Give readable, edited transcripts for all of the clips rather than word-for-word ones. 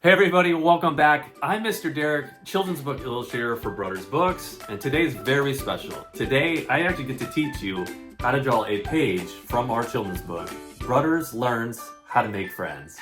Hey everybody, welcome back. I'm Mr. Derek, children's book illustrator for Brudders Books, and today's very special. Today, I actually get to teach you how to draw a page from our children's book, Brudders Learns How to Make Friends.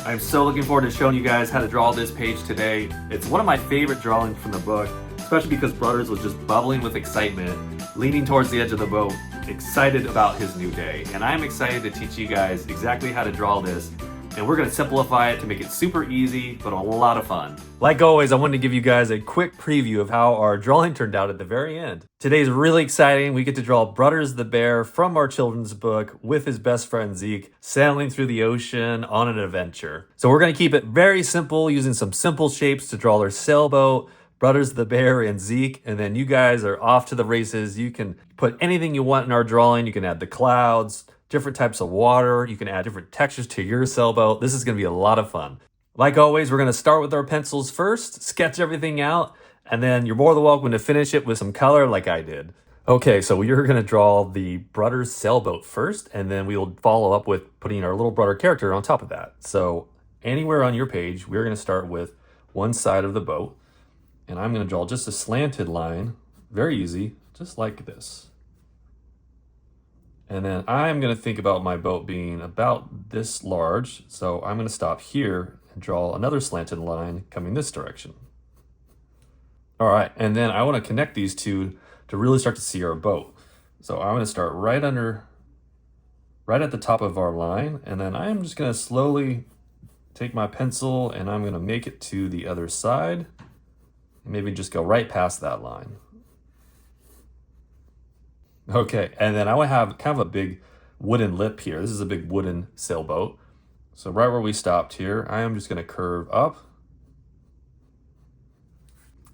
I'm so looking forward to showing you guys how to draw this page today. It's one of my favorite drawings from the book, especially because Brudders was just bubbling with excitement, leaning towards the edge of the boat, excited about his new day. And I'm excited to teach you guys exactly how to draw this. And we're going to simplify it to make it super easy, but a lot of fun. Like always, I wanted to give you guys a quick preview of how our drawing turned out at the very end. Today's really exciting. We get to draw Brudders the bear from our children's book with his best friend Zeke, sailing through the ocean on an adventure. So we're going to keep it very simple, using some simple shapes to draw their sailboat, Brudders the bear and Zeke, and then you guys are off to the races. You can put anything you want in our drawing. You can add the clouds, different types of water. You can add different textures to your sailboat. This is going to be a lot of fun. Like always, we're going to start with our pencils first, sketch everything out, and then you're more than welcome to finish it with some color like I did. Okay, so we're going to draw the Brudders sailboat first, and then we will follow up with putting our little brother character on top of that. So anywhere on your page, we're going to start with one side of the boat, and I'm going to draw just a slanted line, very easy, just like this. And then I'm going to think about my boat being about this large. So I'm going to stop here and draw another slanted line coming this direction. All right, and then I want to connect these two to really start to see our boat. So I'm going to start right at the top of our line. And then I'm just going to slowly take my pencil and I'm going to make it to the other side. And maybe just go right past that line. Okay, and then I want to have kind of a big wooden lip here. This is a big wooden sailboat. So right where we stopped here, I am just going to curve up.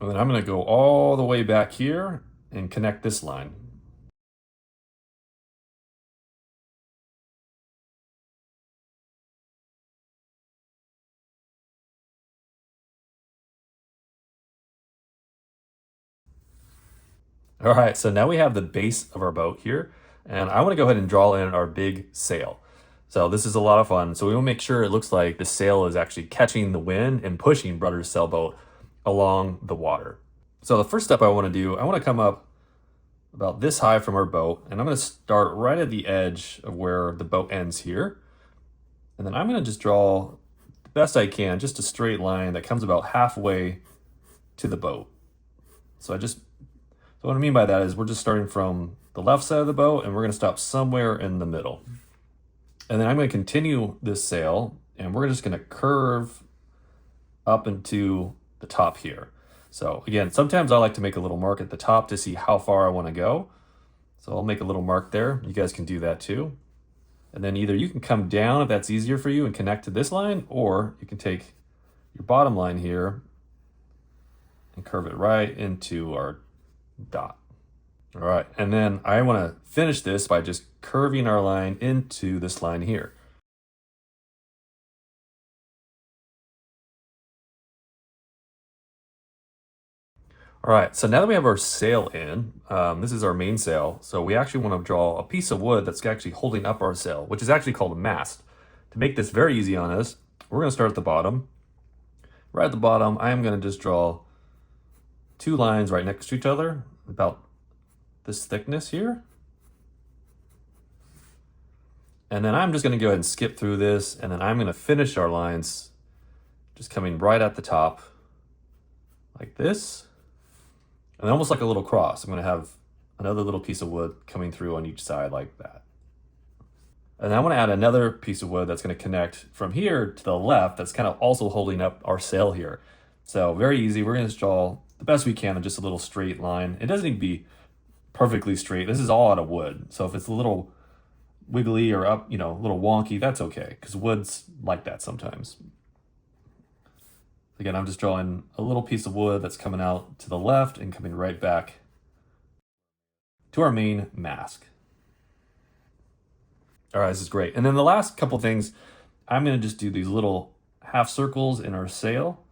And then I'm going to go all the way back here and connect this line. All right, so now we have the base of our boat here, and I want to go ahead and draw in our big sail. So this is a lot of fun. So we want to make sure it looks like the sail is actually catching the wind and pushing Brudders' sailboat along the water. So the first step I want to do, I want to come up about this high from our boat, and I'm going to start right at the edge of where the boat ends here. And then I'm going to just draw the best I can, just a straight line that comes about halfway to the boat. So what I mean by that is we're just starting from the left side of the boat and we're going to stop somewhere in the middle. And then I'm going to continue this sail and we're just going to curve up into the top here. So again, sometimes I like to make a little mark at the top to see how far I want to go. So I'll make a little mark there. You guys can do that too. And then either you can come down if that's easier for you and connect to this line, or you can take your bottom line here and curve it right into our dot. All right, and then I want to finish this by just curving our line into this line here. All right, so now that we have our sail in, this is our main sail, so we actually want to draw a piece of wood that's actually holding up our sail, which is actually called a mast. To make this very easy on us, we're going to start at the bottom. Right at the bottom, I am going to just draw two lines right next to each other, about this thickness here. And then I'm just going to go ahead and skip through this, and then I'm going to finish our lines just coming right at the top like this. And almost like a little cross, I'm going to have another little piece of wood coming through on each side like that. And I want to add another piece of wood that's going to connect from here to the left that's kind of also holding up our sail here. So very easy. We're going to draw the best we can in just a little straight line. It doesn't need to be perfectly straight. This is all out of wood. So if it's a little wiggly or up, a little wonky, that's okay, because wood's like that sometimes. Again, I'm just drawing a little piece of wood that's coming out to the left and coming right back to our main mast. All right, this is great. And then the last couple things, I'm going to just do these little half circles in our sail.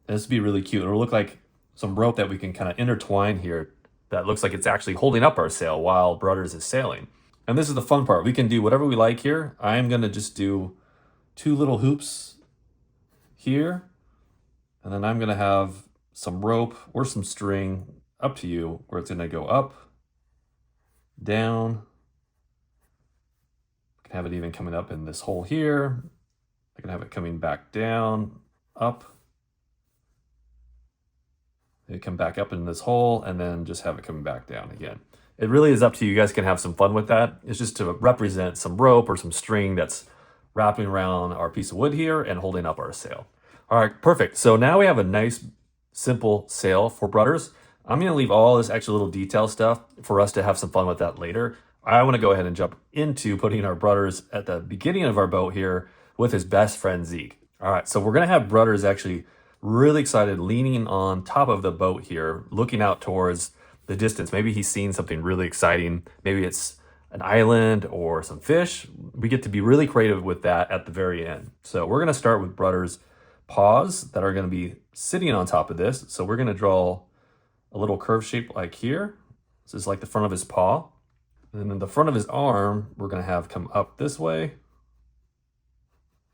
This would be really cute. It'll look like some rope that we can kind of intertwine here that looks like it's actually holding up our sail while Brudders is sailing. And this is the fun part. We can do whatever we like here. I'm going to just do two little hoops here. And then I'm gonna have some rope or some string, up to you, where it's gonna go up, down. I can have it even coming up in this hole here. I can have it coming back down, up. It come back up in this hole, and then just have it coming back down again. It really is up to you. You guys can have some fun with that. It's just to represent some rope or some string that's wrapping around our piece of wood here and holding up our sail. All right, perfect. So now we have a nice, simple sail for Brudders. I'm gonna leave all this extra little detail stuff for us to have some fun with that later. I wanna go ahead and jump into putting our Brudders at the beginning of our boat here with his best friend, Zeke. All right, so we're gonna have Brudders actually really excited, leaning on top of the boat here, looking out towards the distance. Maybe he's seen something really exciting. Maybe it's an island or some fish. We get to be really creative with that at the very end. So we're gonna start with Brudders' paws that are gonna be sitting on top of this. So we're gonna draw a little curve shape like here. This is like the front of his paw. And then the front of his arm, we're gonna have come up this way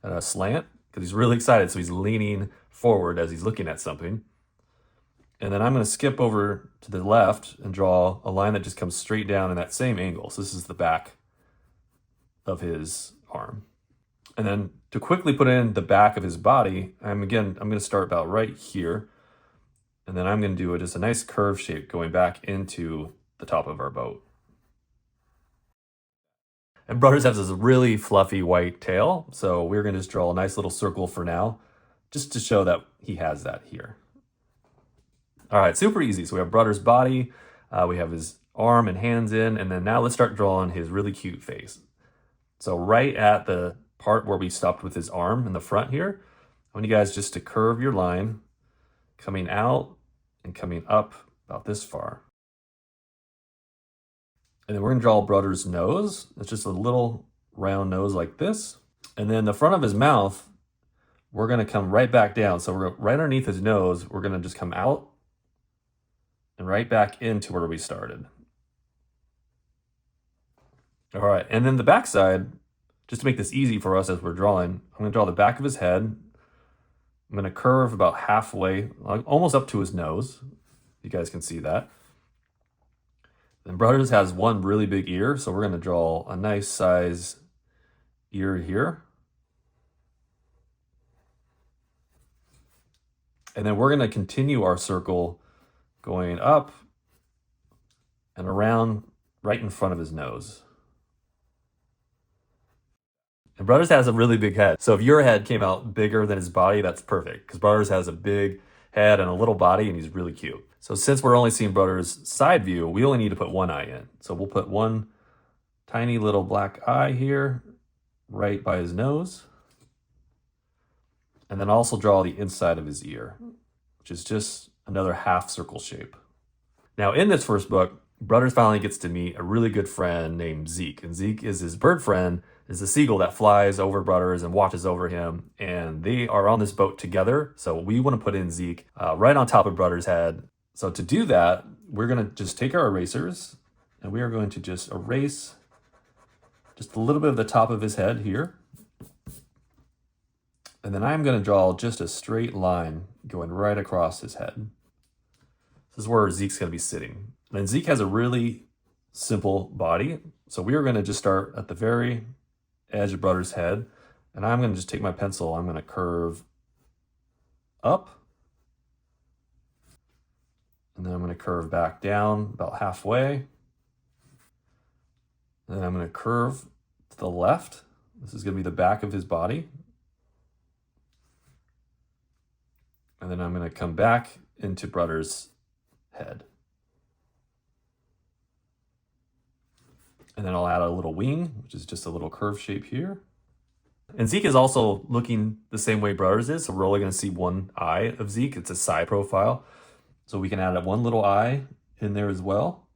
at a slant, because he's really excited. So he's leaning forward as he's looking at something. And then I'm going to skip over to the left and draw a line that just comes straight down in that same angle. So this is the back of his arm. And then to quickly put in the back of his body, I'm going to start about right here. And then I'm going to do just a nice curve shape going back into the top of our boat. And Brudders has this really fluffy white tail. So we're going to just draw a nice little circle for now, just to show that he has that here. All right, super easy. So we have Brudders' body, we have his arm and hands in, and then now let's start drawing his really cute face. So right at the part where we stopped with his arm in the front here, I want you guys just to curve your line, coming out and coming up about this far. And then we're gonna draw Brudders' nose. It's just a little round nose like this. And then the front of his mouth, we're gonna come right back down. So we're right underneath his nose, we're gonna just come out and right back into where we started. All right, and then the back side, just to make this easy for us as we're drawing, I'm gonna draw the back of his head. I'm gonna curve about halfway, almost up to his nose. You guys can see that. Then Brudders has one really big ear, so we're gonna draw a nice size ear here. And then we're gonna continue our circle going up and around right in front of his nose. And Brudders has a really big head. So if your head came out bigger than his body, that's perfect, because Brudders has a big head and a little body, and he's really cute. So since we're only seeing Brudders' side view, we only need to put one eye in. So we'll put one tiny little black eye here, right by his nose. And then also draw the inside of his ear, which is just another half circle shape. Now in this first book, Brudders finally gets to meet a really good friend named Zeke. And Zeke is his bird friend, is the seagull that flies over Brudders and watches over him. And they are on this boat together. So we want to put in Zeke right on top of Brudders' head. So to do that, we're going to just take our erasers and we are going to just erase just a little bit of the top of his head here. And then I'm going to draw just a straight line going right across his head. This is where Zeke's going to be sitting. And Zeke has a really simple body. So we are going to just start at the very edge of Brudders' head. And I'm going to just take my pencil. I'm going to curve up. And then I'm going to curve back down about halfway. And then I'm going to curve to the left. This is going to be the back of his body. And then I'm going to come back into Brudders' head. And then I'll add a little wing, which is just a little curve shape here. And Zeke is also looking the same way Brudders is. So we're only going to see one eye of Zeke. It's a side profile. So we can add one little eye in there as well.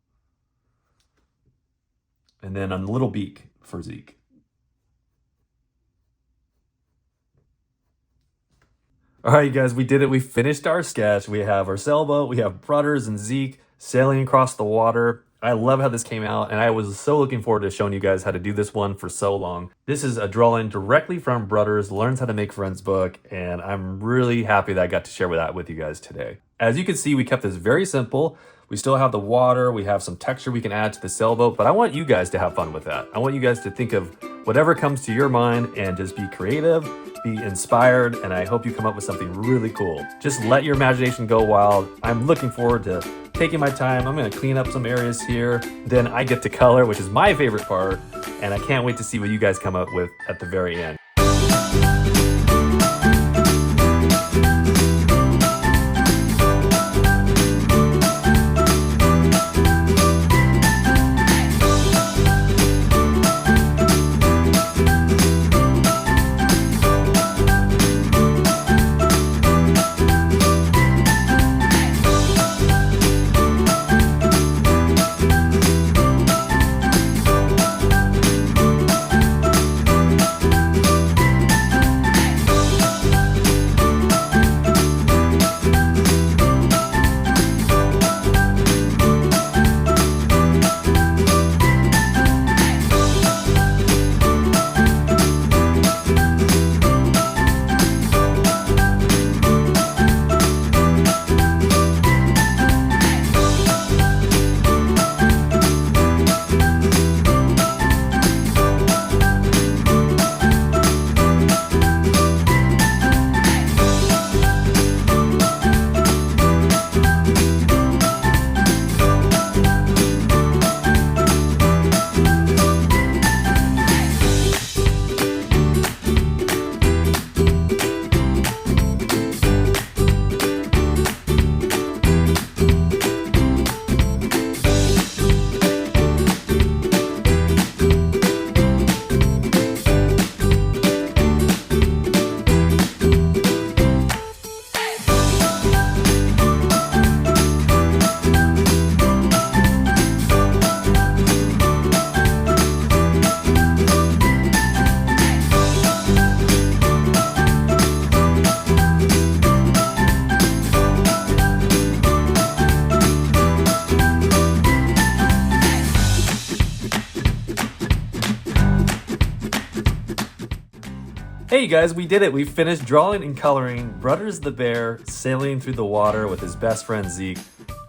And then a little beak for Zeke. All right, you guys, we did it. We finished our sketch. We have our sailboat. We have Brudders and Zeke sailing across the water. I love how this came out, and I was so looking forward to showing you guys how to do this one for so long. This is a drawing directly from Brudders Learns How to Make Friends book, and I'm really happy that I got to share that with you guys today. As you can see, we kept this very simple. We still have the water, we have some texture we can add to the sailboat, but I want you guys to have fun with that. I want you guys to think of whatever comes to your mind and just be creative, be inspired, and I hope you come up with something really cool. Just let your imagination go wild. I'm looking forward to taking my time. I'm gonna clean up some areas here. Then I get to color, which is my favorite part, and I can't wait to see what you guys come up with at the very end. Hey guys, we did it. We finished drawing and coloring Brudders the bear sailing through the water with his best friend Zeke.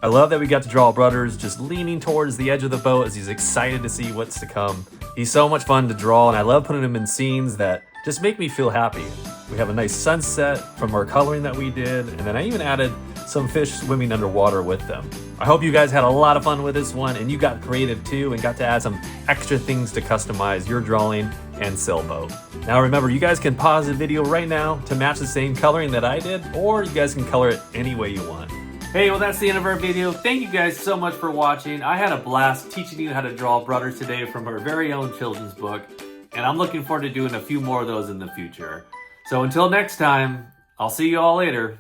I love that we got to draw Brudders just leaning towards the edge of the boat as he's excited to see what's to come. He's so much fun to draw, and I love putting him in scenes that just make me feel happy. We have a nice sunset from our coloring that we did, and then I even added some fish swimming underwater with them. I hope you guys had a lot of fun with this one, and you got creative too and got to add some extra things to customize your drawing and sailboat. Now remember, you guys can pause the video right now to match the same coloring that I did, or you guys can color it any way you want. Hey, well that's the end of our video. Thank you guys so much for watching. I had a blast teaching you how to draw Brudders today from our very own children's book, and I'm looking forward to doing a few more of those in the future. So until next time, I'll see you all later.